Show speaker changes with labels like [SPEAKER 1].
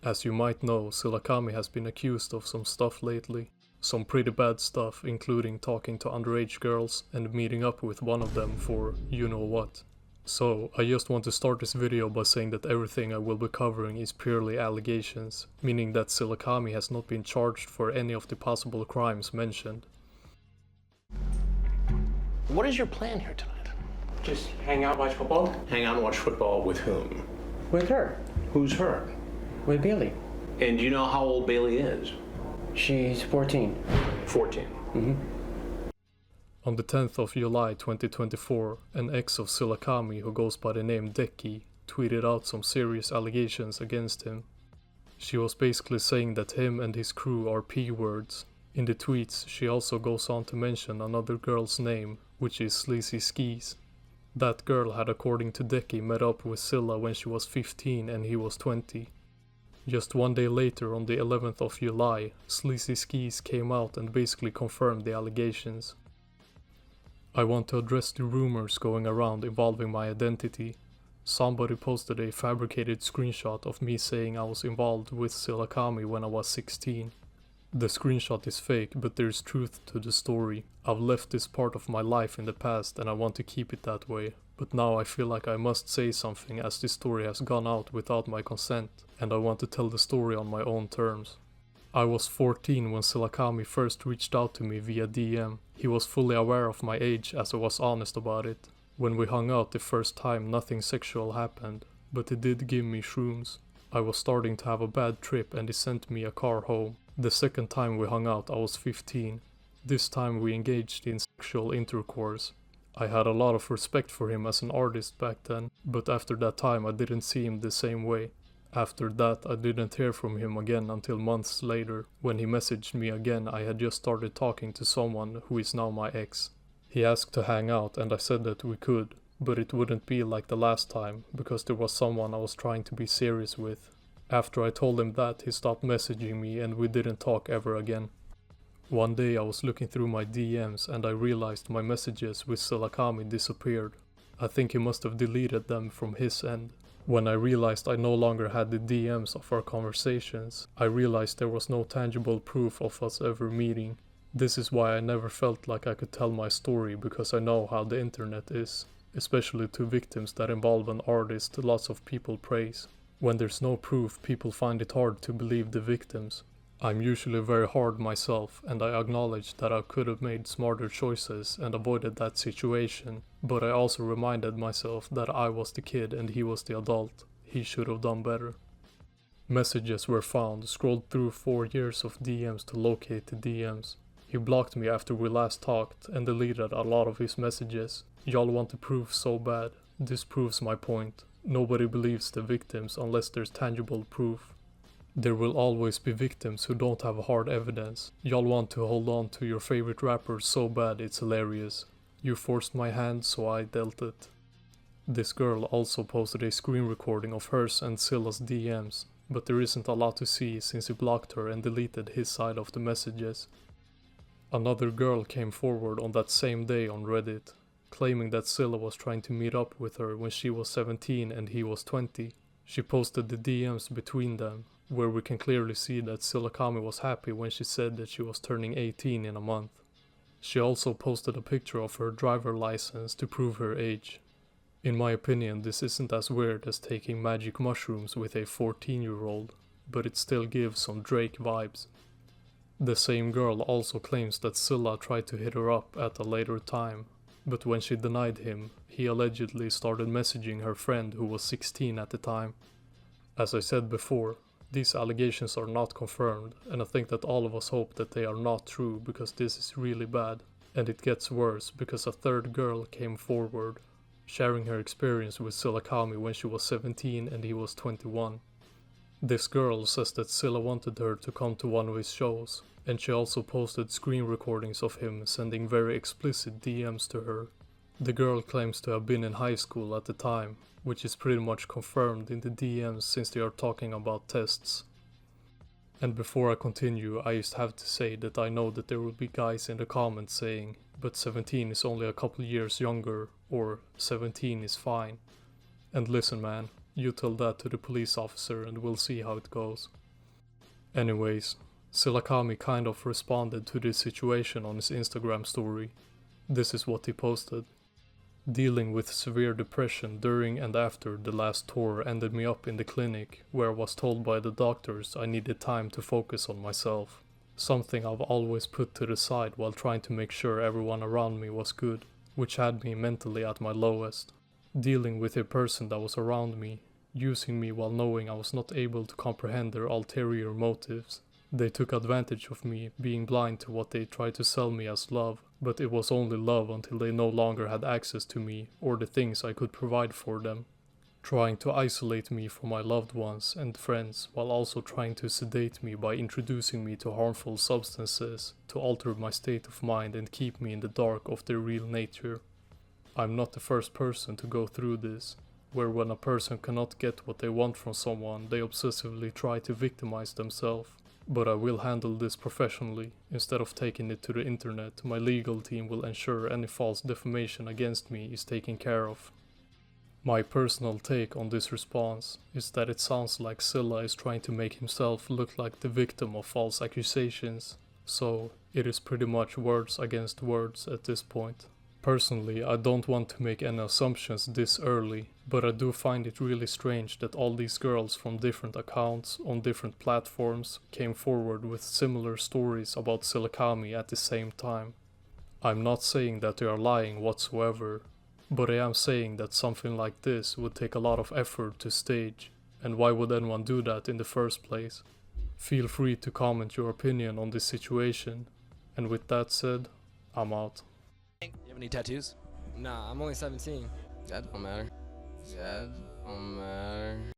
[SPEAKER 1] As you might know, Zillakami has been accused of some stuff lately. Some pretty bad stuff, including talking to underage girls and meeting up with one of them for you know what. So, I just want to start this video by saying that everything I will be covering is purely allegations, meaning that Zillakami has not been charged for any of the possible crimes mentioned.
[SPEAKER 2] What is your plan here tonight?
[SPEAKER 3] Just hang out, watch football?
[SPEAKER 2] Hang out and watch football with whom?
[SPEAKER 3] With her.
[SPEAKER 2] Who's her?
[SPEAKER 3] With Bailey.
[SPEAKER 2] And do you know how old Bailey is?
[SPEAKER 3] She's 14.
[SPEAKER 2] 14.
[SPEAKER 1] On the 10th of July 2024, an ex of Zillakami who goes by the name Deki tweeted out some serious allegations against him. She was basically saying that him and his crew are P-words. In the tweets, she also goes on to mention another girl's name, which is Sleazy Skis. That girl had, according to Deki, met up with Zilla when she was 15 and he was 20. Just one day later, on the 11th of July, Sleazy Skis came out and basically confirmed the allegations. I want to address the rumors going around involving my identity. Somebody posted a fabricated screenshot of me saying I was involved with Zillakami when I was 16. The screenshot is fake, but there's truth to the story. I've left this part of my life in the past and I want to keep it that way. But now I feel like I must say something as this story has gone out without my consent, and I want to tell the story on my own terms. I was 14 when Zillakami first reached out to me via DM. He was fully aware of my age as I was honest about it. When we hung out the first time, nothing sexual happened, but he did give me shrooms. I was starting to have a bad trip and he sent me a car home. The second time we hung out I was 15. This time we engaged in sexual intercourse. I had a lot of respect for him as an artist back then, but after that time I didn't see him the same way. After that I didn't hear from him again until months later. When he messaged me again, I had just started talking to someone who is now my ex. He asked to hang out and I said that we could, but it wouldn't be like the last time because there was someone I was trying to be serious with. After I told him that, he stopped messaging me and we didn't talk ever again. One day I was looking through my DMs and I realized my messages with Zillakami disappeared. I think he must have deleted them from his end. When I realized I no longer had the DMs of our conversations, I realized there was no tangible proof of us ever meeting. This is why I never felt like I could tell my story, because I know how the internet is. Especially to victims that involve an artist lots of people praise. When there's no proof, people find it hard to believe the victims. I'm usually very hard myself, and I acknowledge that I could have made smarter choices and avoided that situation, but I also reminded myself that I was the kid and he was the adult. He should have done better. Messages were found, scrolled through 4 years of DMs to locate the DMs. He blocked me after we last talked and deleted a lot of his messages. Y'all want the proof so bad. This proves my point. Nobody believes the victims unless there's tangible proof. There will always be victims who don't have hard evidence. Y'all want to hold on to your favorite rapper so bad it's hilarious. You forced my hand, so I dealt it. This girl also posted a screen recording of hers and Zilla's DMs, but there isn't a lot to see since he blocked her and deleted his side of the messages. Another girl came forward on that same day on Reddit, claiming that Zilla was trying to meet up with her when she was 17 and he was 20. She posted the DMs between them, where we can clearly see that Zillakami was happy when she said that she was turning 18 in a month. She also posted a picture of her driver license to prove her age. In my opinion, this isn't as weird as taking magic mushrooms with a 14-year-old, but it still gives some Drake vibes. The same girl also claims that Zilla tried to hit her up at a later time, but when she denied him, he allegedly started messaging her friend who was 16 at the time. As I said before, these allegations are not confirmed, and I think that all of us hope that they are not true because this is really bad. And it gets worse because a third girl came forward, sharing her experience with Zillakami when she was 17 and he was 21. This girl says that Zilla wanted her to come to one of his shows, and she also posted screen recordings of him sending very explicit DMs to her. The girl claims to have been in high school at the time, which is pretty much confirmed in the DMs since they are talking about tests. And before I continue, I just have to say that I know that there will be guys in the comments saying, but 17 is only a couple years younger, or 17 is fine. And listen man, You tell that to the police officer and we'll see how it goes. Anyways, Zillakami kind of responded to this situation on his Instagram story. This is what he posted. Dealing with severe depression during and after the last tour ended me up in the clinic, where I was told by the doctors I needed time to focus on myself. Something I've always put to the side while trying to make sure everyone around me was good, which had me mentally at my lowest. Dealing with a person that was around me, using me while knowing I was not able to comprehend their ulterior motives. They took advantage of me, being blind to what they tried to sell me as love, but it was only love until they no longer had access to me or the things I could provide for them. Trying to isolate me from my loved ones and friends while also trying to sedate me by introducing me to harmful substances to alter my state of mind and keep me in the dark of their real nature. I'm not the first person to go through this, where when a person cannot get what they want from someone, they obsessively try to victimize themselves. But I will handle this professionally. Instead of taking it to the internet, my legal team will ensure any false defamation against me is taken care of. My personal take on this response is that it sounds like Zilla is trying to make himself look like the victim of false accusations, so it is pretty much words against words at this point. Personally, I don't want to make any assumptions this early, but I do find it really strange that all these girls from different accounts on different platforms came forward with similar stories about Zillakami at the same time. I'm not saying that they are lying whatsoever, but I am saying that something like this would take a lot of effort to stage, and why would anyone do that in the first place? Feel free to comment your opinion on this situation, and with that said, I'm out.
[SPEAKER 4] You have any tattoos?
[SPEAKER 5] Nah, I'm only 17.
[SPEAKER 4] That don't matter. That don't matter.